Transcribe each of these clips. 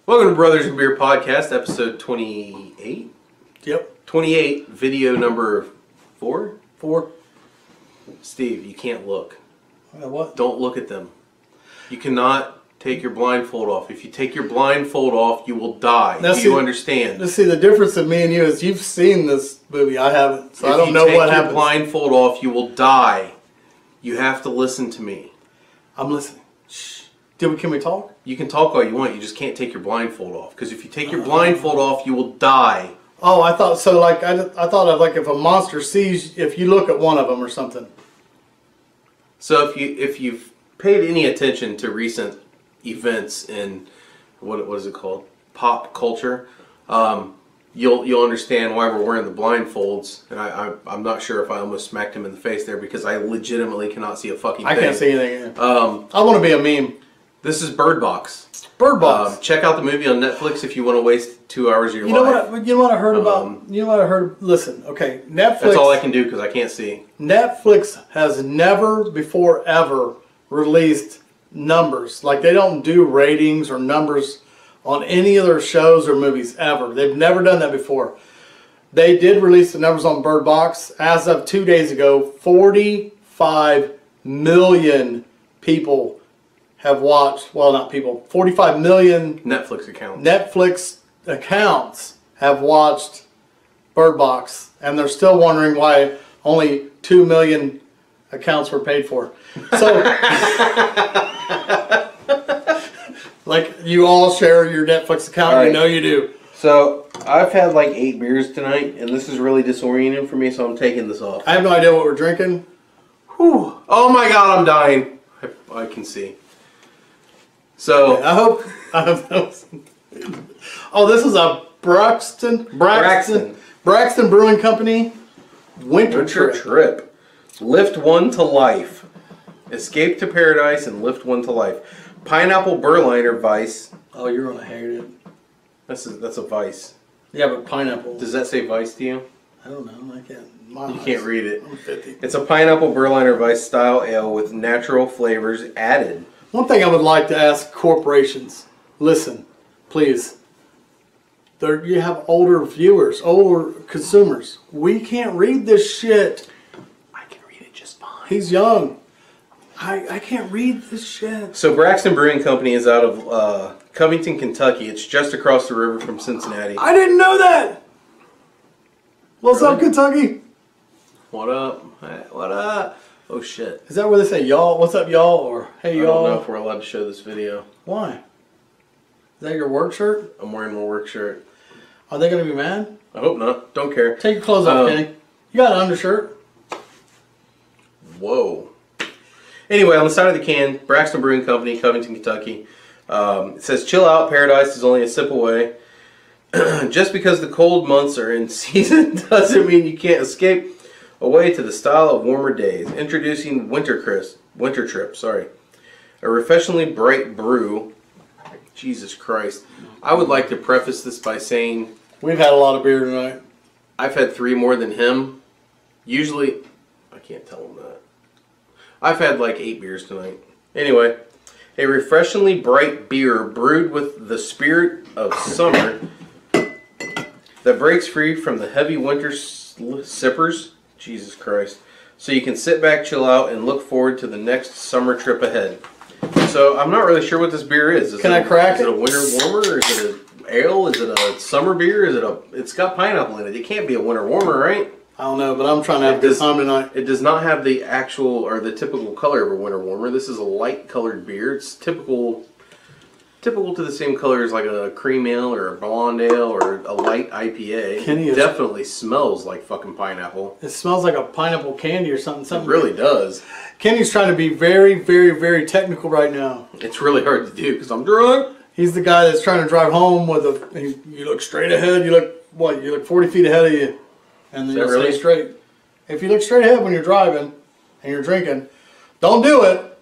Welcome to Brothers in Beer Podcast, episode 28? Yep. 28, video number 4? 4. Steve, you can't look. What? Don't look at them. You cannot take your blindfold off. If you take your blindfold off, you will die. Do you understand? Let's see, the difference of me and you is you've seen this movie. I haven't, so I don't know what happens. If you take your blindfold off, you will die. You have to listen to me. I'm listening. Shh. Can we talk? You can talk all you want. You just can't take your blindfold off. Because if you take your blindfold off, you will die. Oh, I thought so. Like I thought of like if a monster sees, if you look at one of them or something. So if you've paid any attention to recent events in what is it called, pop culture, you'll understand why we're wearing the blindfolds. And I'm not sure if I almost smacked him in the face there because I legitimately cannot see a fucking thing. I can't see anything. I want to be a meme. This is Bird Box. Bird Box. Check out the movie on Netflix if you want to waste 2 hours of your life. You know what I heard about? You know what I heard? Listen, okay, Netflix. That's all I can do because I can't see. Netflix has never before ever released numbers. Like they don't do ratings or numbers on any of their shows or movies ever. They've never done that before. They did release the numbers on Bird Box. As of 2 days ago, 45 million people have watched, well, not people, 45 million Netflix accounts have watched Bird Box, and they're still wondering why only 2 million accounts were paid for. So, like, you all share your Netflix account, right. You know you do. So, I've had like 8 beers tonight, and this is really disorienting for me, so I'm taking this off. I have no idea what we're drinking. Whew. Oh my god, I'm dying. I can see. So I hope. Oh, this is a Braxton Brewing Company winter trip. Lift one to life. Escape to paradise and lift one to life. Pineapple Berliner Weiss. Oh, you're gonna hate it. That's a Weiss. Yeah, but pineapple. Does that say Weiss to you? I don't know. I can't. You can't read it. I'm 50. It's a Pineapple Berliner Weiss style ale with natural flavors added. One thing I would like to ask corporations, listen, please. You have older viewers, older consumers. We can't read this shit. I can read it just fine. He's young. I can't read this shit. So Braxton Brewing Company is out of Covington, Kentucky. It's just across the river from Cincinnati. I didn't know that. What's up, Kentucky? What up? Hey, what up? Oh shit. Is that where they say y'all? What's up, y'all? Or hey, y'all? I don't know if we're allowed to show this video. Why? Is that your work shirt? I'm wearing my work shirt. Are they going to be mad? I hope not. Don't care. Take your clothes off, Kenny. You got an undershirt. Whoa. Anyway, on the side of the can, Braxton Brewing Company, Covington, Kentucky. It says, chill out, paradise is only a sip away. Just because the cold months are in season doesn't mean you can't escape away to the style of warmer days. Introducing Winter Trip, a refreshingly bright brew. Jesus Christ. I would like to preface this by saying we've had a lot of beer tonight. I've had 3 more than him. Usually, I can't tell him that. I've had like 8 beers tonight. Anyway, a refreshingly bright beer brewed with the spirit of summer that breaks free from the heavy winter sippers. Jesus Christ. So you can sit back, chill out, and look forward to the next summer trip ahead. So I'm not really sure what this beer is. Can I crack it? Is it a winter warmer? Is it an ale? Is it a summer beer? It's got pineapple in it. It can't be a winter warmer, right? I don't know, but I'm trying to have a good time tonight. It does not have the actual or the typical color of a winter warmer. This is a light colored beer. It's typical to the same color as like a cream ale or a blonde ale or a light IPA. It definitely smells like fucking pineapple. It smells like a pineapple candy or something. It really does. Kenny's trying to be very, very, very technical right now. It's really hard to do because I'm drunk. He's the guy that's trying to drive home with you look straight ahead. You look 40 feet ahead of you. And then you stay straight. If you look straight ahead when you're driving and you're drinking, don't do it.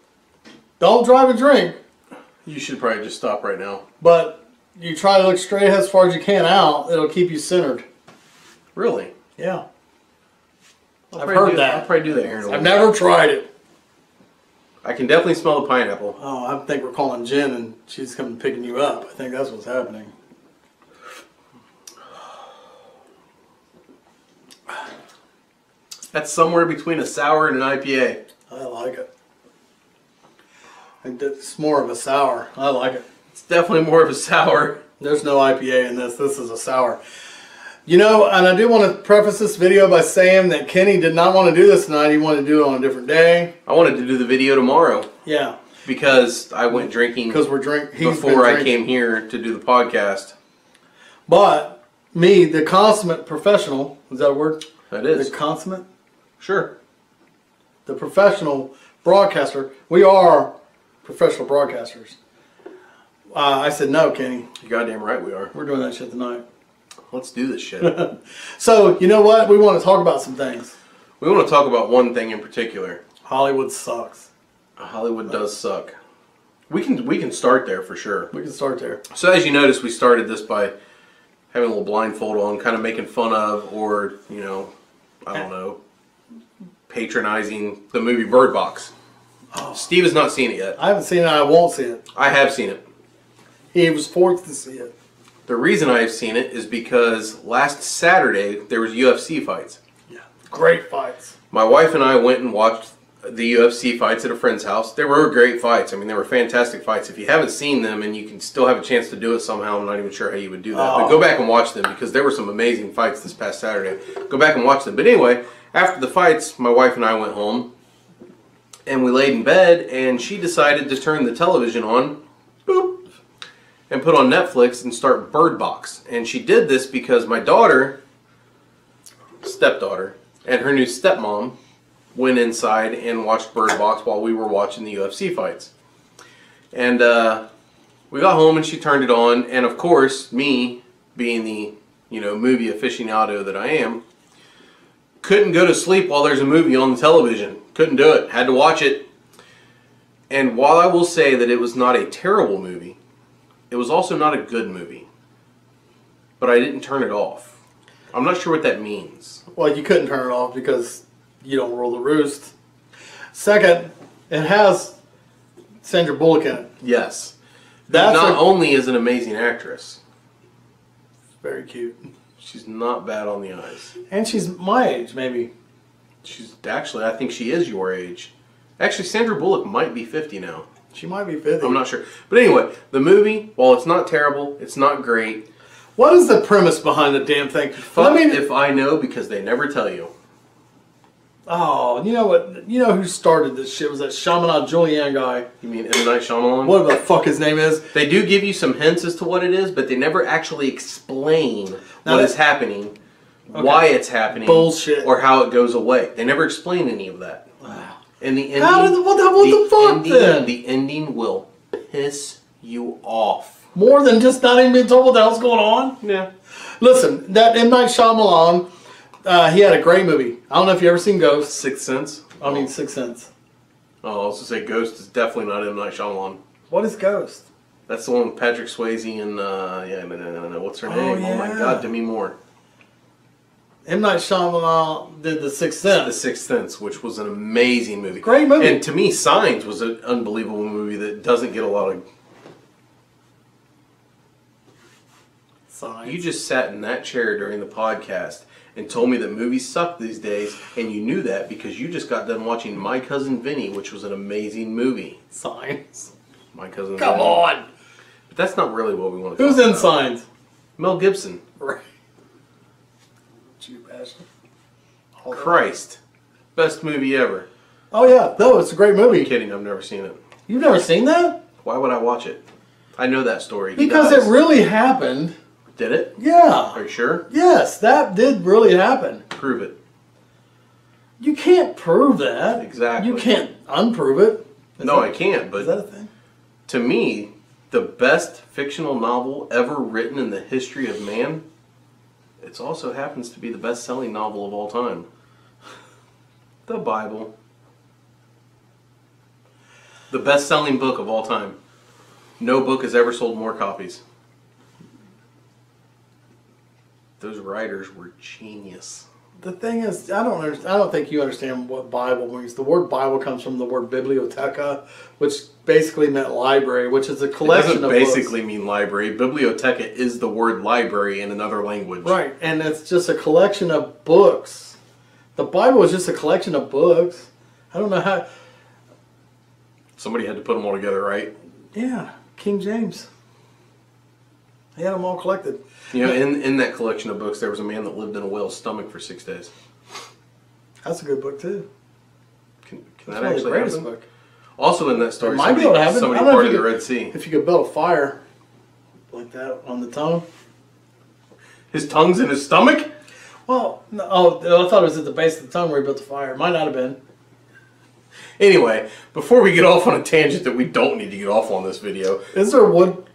Don't drive and drink. You should probably just stop right now. But you try to look straight ahead as far as you can out. It'll keep you centered. Really? Yeah. I've heard that. I'll probably do that here in a I've never tried it. I can definitely smell the pineapple. Oh, I think we're calling Jen and she's coming picking you up. I think that's what's happening. That's somewhere between a sour and an IPA. I like it. I think it's more of a sour. I like it. It's definitely more of a sour. There's no IPA in this. This is a sour. You know, and I do want to preface this video by saying that Kenny did not want to do this tonight. He wanted to do it on a different day. I wanted to do the video tomorrow. Yeah. Because I went drinking before I came here to do the podcast. But me, the consummate professional, is that a word? That is. The consummate? Sure. The professional broadcaster. We are professional broadcasters. I said, no, Kenny. You're goddamn right we are. We're doing that shit tonight. Let's do this shit. So, you know what? We want to talk about some things. We want to talk about one thing in particular. Hollywood sucks. Hollywood does suck. We can start there for sure. We can start there. So as you notice, we started this by having a little blindfold on, kind of making fun of, or, you know, I don't know, patronizing the movie Bird Box. Oh. Steve has not seen it yet. I haven't seen it. I won't see it. I have seen it. He was forced to see it. The reason I have seen it is because last Saturday there was UFC fights. Yeah, great fights. My wife and I went and watched the UFC fights at a friend's house. They were great fights. I mean, they were fantastic fights. If you haven't seen them and you can still have a chance to do it somehow, I'm not even sure how you would do that. But go back and watch them because there were some amazing fights this past Saturday. Go back and watch them. But anyway, after the fights, my wife and I went home and we laid in bed and she decided to turn the television on. Boop. And put on Netflix and start Bird Box. And she did this because my stepdaughter, and her new stepmom went inside and watched Bird Box while we were watching the UFC fights. And we got home and she turned it on, and of course, me, being the movie aficionado that I am, couldn't go to sleep while there's a movie on the television. Couldn't do it. Had to watch it. And while I will say that it was not a terrible movie, it was also not a good movie. But I didn't turn it off. I'm not sure what that means. Well, you couldn't turn it off because you don't rule the roost. Second, it has Sandra Bullock in it. Yes. That's not only is an amazing actress. Very cute. She's not bad on the eyes. And she's my age, maybe. She's actually, I think she is your age. Actually, Sandra Bullock might be 50 now. She might be 50. I'm not sure. But anyway, the movie, while it's not terrible, it's not great. What is the premise behind the damn thing? Fuck if I know, because they never tell you. Oh, you know what? You know who started this shit? Was that Shyamalan Julian guy? You mean M. Night Shyamalan? What the fuck his name is? They do give you some hints as to what it is, but they never actually explain what is happening, why it's happening, bullshit, or how it goes away. They never explain any of that. Wow. And the ending, what the fuck then? The ending will piss you off. More than just not even being told what the hell's going on? Yeah. Listen, that M. Night Shyamalan, he had a great movie. I don't know if you ever seen Ghost. Sixth Sense? I mean, Sixth Sense. Oh, I was going to say Ghost is definitely not M. Night Shyamalan. What is Ghost? That's the one with Patrick Swayze and, what's her name? Yeah. Oh my God, Demi Moore. M. Night Shyamalan did The Sixth Sense. The Sixth Sense, which was an amazing movie. Great movie. And to me, Signs was an unbelievable movie that doesn't get a lot of... Signs. You just sat in that chair during the podcast and told me that movies suck these days, and you knew that because you just got done watching My Cousin Vinny, which was an amazing movie. Signs. My Cousin Come Vinny. on! But that's not really what we want to Who's talk in about. Signs? Mel Gibson. Right. You bastard. Christ. Best movie ever. Oh yeah, no, it's a great movie. I'm kidding, I've never seen it. You've never seen that? Why would I watch it? I know that story. Because it really happened. Did it? Yeah. Are you sure? Yes, that did really happen. Prove it. You can't prove that. Exactly. You can't unprove it. I can't, but is that a thing? To me, the best fictional novel ever written in the history of man, it also happens to be the best-selling novel of all time. The Bible. The best-selling book of all time. No book has ever sold more copies. Those writers were genius. The thing is, I don't think you understand what Bible means. The word Bible comes from the word biblioteca, which basically meant library, which is a collection of books. It doesn't basically books. mean library. Biblioteca is the word library in another language. Right, and it's just a collection of books. The Bible is just a collection of books. I don't know how... Somebody had to put them all together, right? Yeah, King James. He had them all collected. You know, in that collection of books, there was a man that lived in a whale's stomach for 6 days. That's a good book, too. Can That's that one of the actually greatest happen? book. Also in that story, It might be able to happen. somebody I don't know if parted you the could- Red Sea. If you could build a fire like that on the tongue. His tongue's in his stomach? Well, no, I thought it was at the base of the tongue where he built the fire. Might not have been. Anyway, before we get off on a tangent that we don't need to get off on this video. Is there wood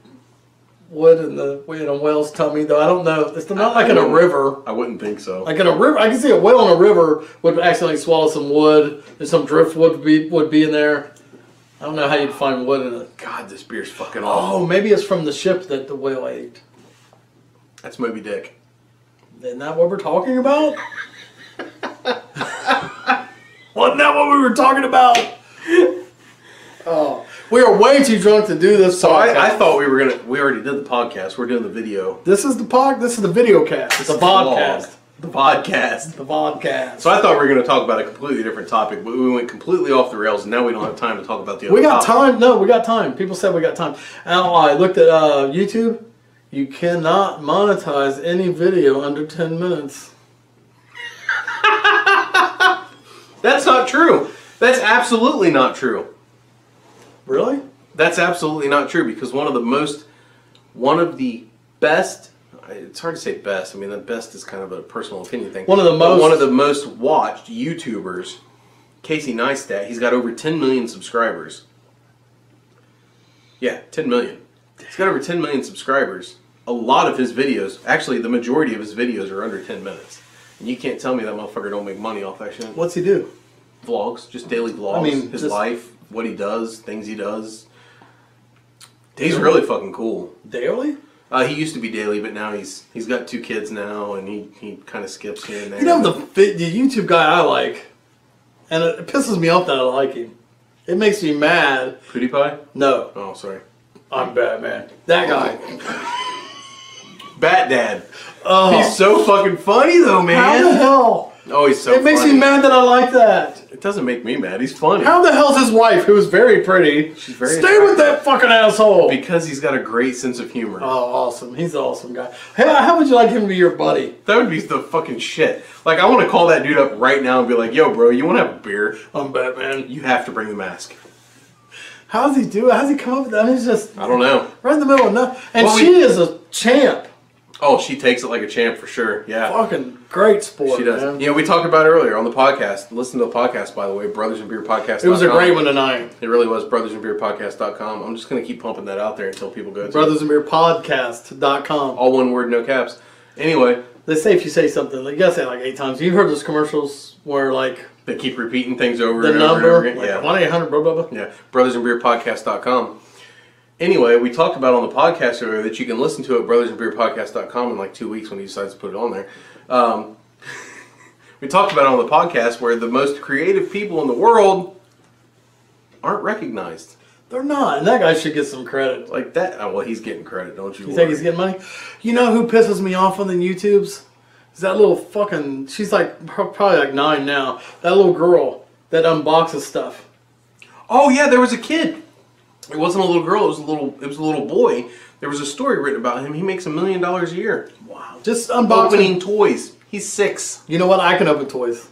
in a whale's tummy though? I don't know. It's not like in a river. I wouldn't think so. Like in a river, I can see a whale in a river would accidentally swallow some wood, and some driftwood would be in there. I don't know how you'd find wood in it. God, this beer's fucking awful. Oh, maybe it's from the ship that the whale ate. That's Moby Dick. Isn't that what we're talking about? Wasn't that what we were talking about? Oh, we are way too drunk to do this. So I thought we already did the podcast. We're doing the video. This is the video cast. It's a podcast. The podcast. The vodcast. So I thought we were going to talk about a completely different topic, but we went completely off the rails, and now we don't have time to talk about the other We got topic. time. No, we got time. People said we got time. Now, I looked at YouTube. You cannot monetize any video under 10 minutes. That's not true. That's absolutely not true. Really? That's absolutely not true, because one of the best, it's hard to say best, I mean the best is kind of a personal opinion thing. One of the most watched YouTubers, Casey Neistat, he's got over 10 million subscribers. Yeah, 10 million. He's got over 10 million subscribers. A lot of his videos, actually the majority of his videos are under 10 minutes. And you can't tell me that motherfucker don't make money off that shit. What's he do? Vlogs, just daily vlogs. I mean, his just- life, what he does, things he does. He's really fucking cool. Daily? He used to be daily, but now he's got 2 kids now, and he kind of skips here and there. You know the YouTube guy I like, and it pisses me off that I like him. It makes me mad. PewDiePie? No, Oh, sorry. I'm Batman. That guy. Bat Dad. Oh, He's so fucking funny though, how the man. hell? Oh, he's so It makes funny. me mad that I like that. It doesn't make me mad. He's funny. How the hell's his wife, who is very pretty, She's very stay with that fucking asshole? Because he's got a great sense of humor. Oh, awesome. He's an awesome guy. Hey, how would you like him to be your buddy? That would be the fucking shit. Like, I want to call that dude up right now and be like, yo, bro, you want to have a beer? I'm Batman. You have to bring the mask. How's he do it? How's he come up with that? He's just I don't know. right in the middle of nothing. And Well, she is a champ. Oh, she takes it like a champ for sure. Yeah. Fucking great sport, She does. man. You know, we talked about it earlier on the podcast. Listen to the podcast, by the way, brothersandbeerpodcast.com. It was a great one tonight. It really was, brothersandbeerpodcast.com. I'm just going to keep pumping that out there until people go to it. Brothersandbeerpodcast.com. All one word, no caps. Anyway, They say if you say something, like, you gotta say it like 8 times. You've heard those commercials where, like, they keep repeating things over the and over number, and over again. like Yeah. 1-800, blah, blah, blah. Yeah, brothersandbeerpodcast.com. Anyway, we talked about on the podcast earlier that you can listen to it at brothersandbeerpodcast.com in like 2 weeks when he decides to put it on there. We talked about it on the podcast where the most creative people in the world aren't recognized. They're not, and that guy should get some credit. Like that. Oh, well, he's getting credit, don't you? You think he's getting money? You know who pisses me off on the YouTubes? Is that little fucking, she's like, probably like 9 now. That little girl that unboxes stuff. Oh yeah, there was a kid. It wasn't a little girl. It was a little boy. There was a story written about him. He makes $1 million a year. Wow. Just unboxing. Opening toys. He's 6. You know what? I can open toys.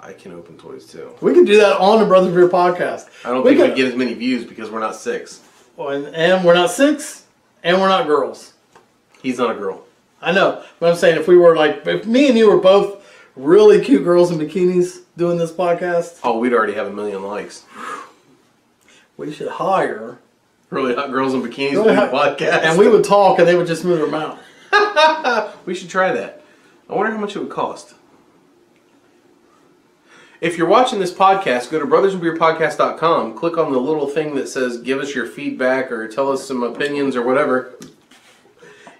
I can open toys too. We can do that on the Brothers Beer podcast. I don't think we'd get as many views because we're not 6. Well, and we're not 6, and we're not girls. He's not a girl. I know, but I'm saying if we were like, if me and you were both really cute girls in bikinis doing this podcast, Oh, we'd already have 1 million likes. we should hire. Really hot girls in bikinis Really doing a hot- podcast. And we would talk, and they would just move their mouth. We should try that. I wonder how much it would cost. If you're watching this podcast, go to brothersandbeerpodcast.com, click on the little thing that says give us your feedback or tell us some opinions or whatever.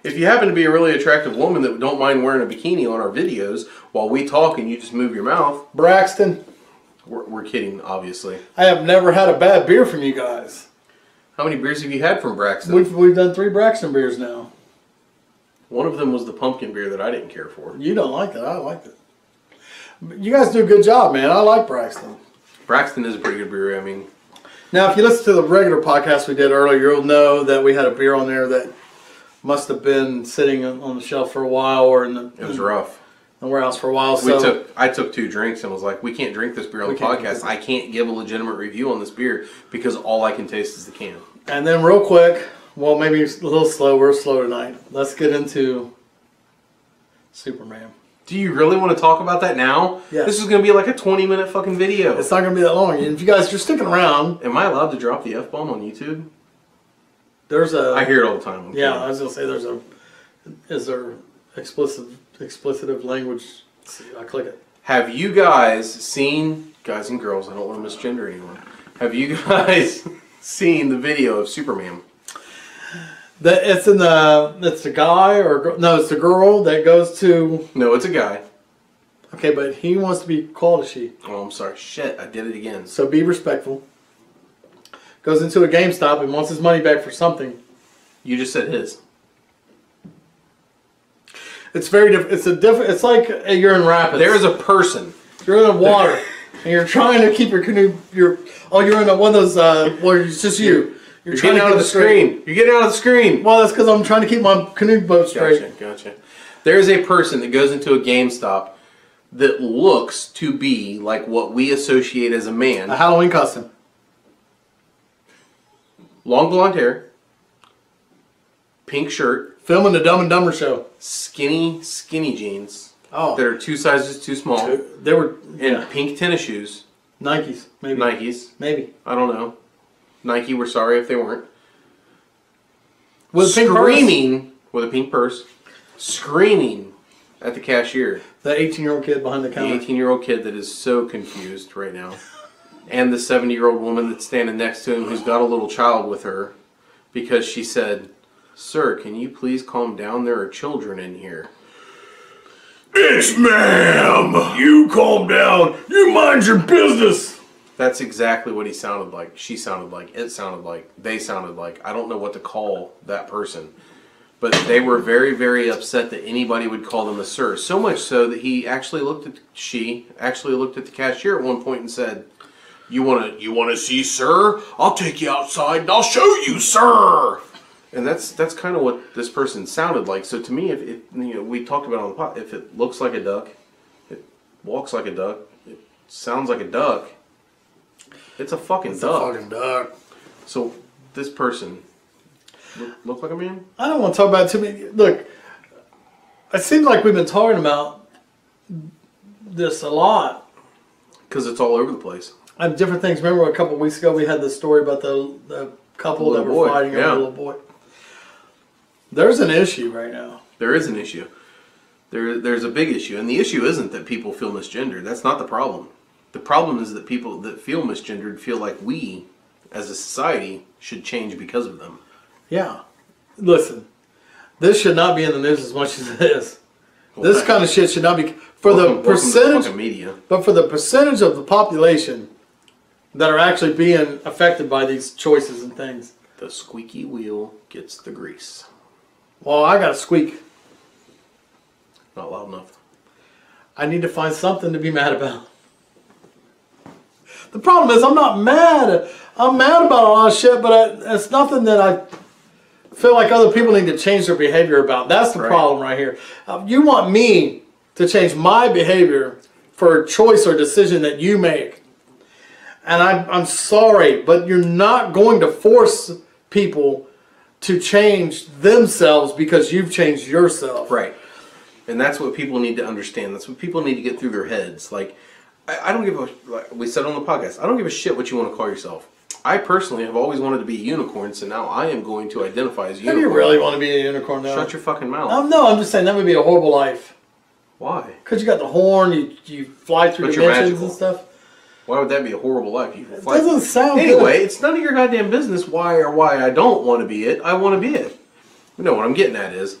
If you happen to be a really attractive woman that don't mind wearing a bikini on our videos while we talk and you just move your mouth, Braxton, we're kidding, obviously. I have never had a bad beer from you guys. How many beers have you had from Braxton? We've done 3 Braxton beers now. One of them was the pumpkin beer that I didn't care for. You don't like it. I like it. You guys do a good job, man. I like Braxton. Braxton is a pretty good beer. I mean, now if you listen to the regular podcast we did earlier, you'll know that we had a beer on there that must have been sitting on the shelf for a while, or it was rough. In the warehouse for a while. So I took 2 drinks and was like, we can't drink this beer on the podcast. I can't give a legitimate review on this beer because all I can taste is the can. And then real quick, well, maybe a little slow. We're slow tonight. Let's get into Superman. Do you really want to talk about that now? Yes. This is going to be like a 20-minute fucking video. It's not going to be that long. And if you guys are sticking around... Am I allowed to drop the F-bomb on YouTube? There's a... I hear it all the time. Yeah, I was going to say there's a... Is there explicitive language? Let's see, I click it. Have you guys seen... Guys and girls, I don't want to misgender anyone. Have you guys seen the video of Superman? It's the guy or no, it's the girl that goes to. No, it's a guy. Okay, but he wants to be called a she. Oh, I'm sorry. Shit, I did it again. So be respectful. Goes into a GameStop and wants his money back for something. You just said his. It's very different. It's like you're in rapids. There is a person. You're in the water and you're trying to keep your canoe. You're in one of those where it's just you. You're getting out of the screen. You're getting out of the screen. Well, that's because I'm trying to keep my canoe boat straight. Gotcha. There is a person that goes into a GameStop that looks to be like what we associate as a man. A Halloween costume. Long blonde hair. Pink shirt. Filming the Dumb and Dumber show. Skinny jeans. Oh. That are 2 sizes too small. They were... And pink tennis shoes. Nikes, maybe. Nikes. Maybe. I don't know. Nike, we're sorry if they weren't. With screaming with a pink purse, screaming at the cashier. The 18-year-old kid behind the counter. The 18-year-old kid that is so confused right now. And the 70-year-old woman that's standing next to him who's got a little child with her because she said, "Sir, can you please calm down? There are children in here." "Bitch, ma'am! You calm down! You mind your business!" That's exactly what he sounded like. She sounded like. It sounded like. They sounded like. I don't know what to call that person. But they were very, very upset that anybody would call them a sir. So much so that she actually looked at the cashier at one point and said, You wanna see sir? I'll take you outside and I'll show you, sir." And that's kind of what this person sounded like. So to me, if we talked about it on the pod, if it looks like a duck, it walks like a duck, it sounds like a duck, it's a fucking duck. A fucking duck. So this person look like a man? I don't want to talk about it too many. Look, it seems like we've been talking about this a lot. Because it's all over the place. I have different things. Remember a couple of weeks ago we had this story about the couple that were fighting over a little boy. There's an issue right now. There is an issue. There's a big issue. And the issue isn't that people feel misgendered. That's not the problem. The problem is that people that feel misgendered feel like we, as a society, should change because of them. Yeah. Listen, this should not be in the news as much as it is. Well, this kind of shit should not be... the percentage, media. But for the percentage of the population that are actually being affected by these choices and things. The squeaky wheel gets the grease. Well, I got a squeak. Not loud enough. I need to find something to be mad about. The problem is I'm not mad. I'm mad about a lot of shit, but it's nothing that I feel like other people need to change their behavior about. That's the problem right here. You want me to change my behavior for a choice or decision that you make. And I'm sorry, but you're not going to force people to change themselves because you've changed yourself. Right. And that's what people need to understand. That's what people need to get through their heads. Like, I don't give a, like we said on the podcast, I don't give a shit what you want to call yourself. I personally have always wanted to be a unicorn, so now I am going to identify as a unicorn. Do you really want to be a unicorn now? Shut your fucking mouth. No, I'm just saying that would be a horrible life. Why? Because you got the horn, you fly through dimensions and stuff. Why would that be a horrible life? It doesn't sound good. Anyway, it's none of your goddamn business why I don't want to be it. I want to be it. You know what I'm getting at is.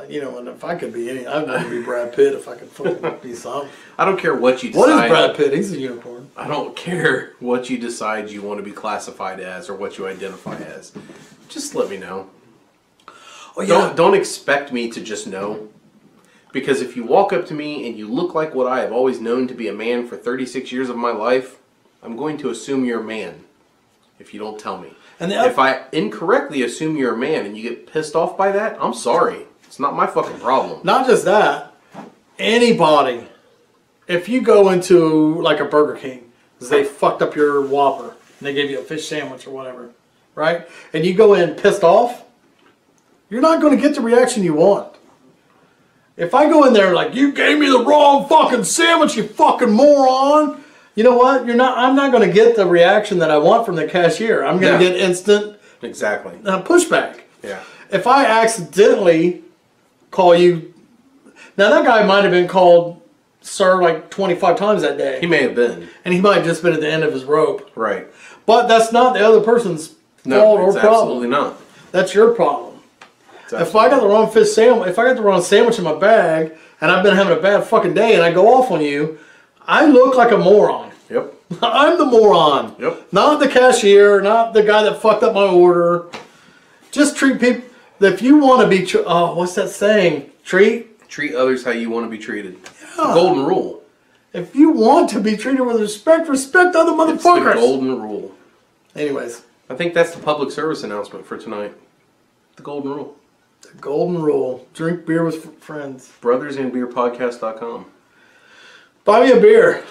You know, and if I could be any, I'd want to be Brad Pitt if I could fucking be something. I don't care what you decide. What is Brad Pitt? He's a unicorn. I don't care what you decide you want to be classified as or what you identify as. Just let me know. Oh, yeah. Don't expect me to just know. Because if you walk up to me and you look like what I have always known to be a man for 36 years of my life, I'm going to assume you're a man if you don't tell me. And if I incorrectly assume you're a man and you get pissed off by that, I'm sorry. It's not my fucking problem. Not just that. Anybody, if you go into like a Burger King, because they fucked up your Whopper, and they gave you a fish sandwich or whatever, right? And you go in pissed off, you're not going to get the reaction you want. If I go in there like, you gave me the wrong fucking sandwich, you fucking moron, you know what? I'm not going to get the reaction that I want from the cashier. I'm going to get instant pushback. Yeah. If I accidentally call you, now that guy might have been called sir like 25 times that day. He may have been. And he might have just been at the end of his rope. Right. But that's not the other person's fault or problem. Absolutely not. That's your problem. If I got the wrong fish sandwich, if I got the wrong sandwich in my bag, and I've been having a bad fucking day, and I go off on you, I look like a moron. Yep. I'm the moron. Yep. Not the cashier, not the guy that fucked up my order. Just treat people. If you want to be, what's that saying? Treat others how you want to be treated. Yeah. The golden rule. If you want to be treated with respect, respect other motherfuckers. It's the golden rule. Anyways. I think that's the public service announcement for tonight. The golden rule. The golden rule. Drink beer with friends. Brothersandbeerpodcast.com. Buy me a beer.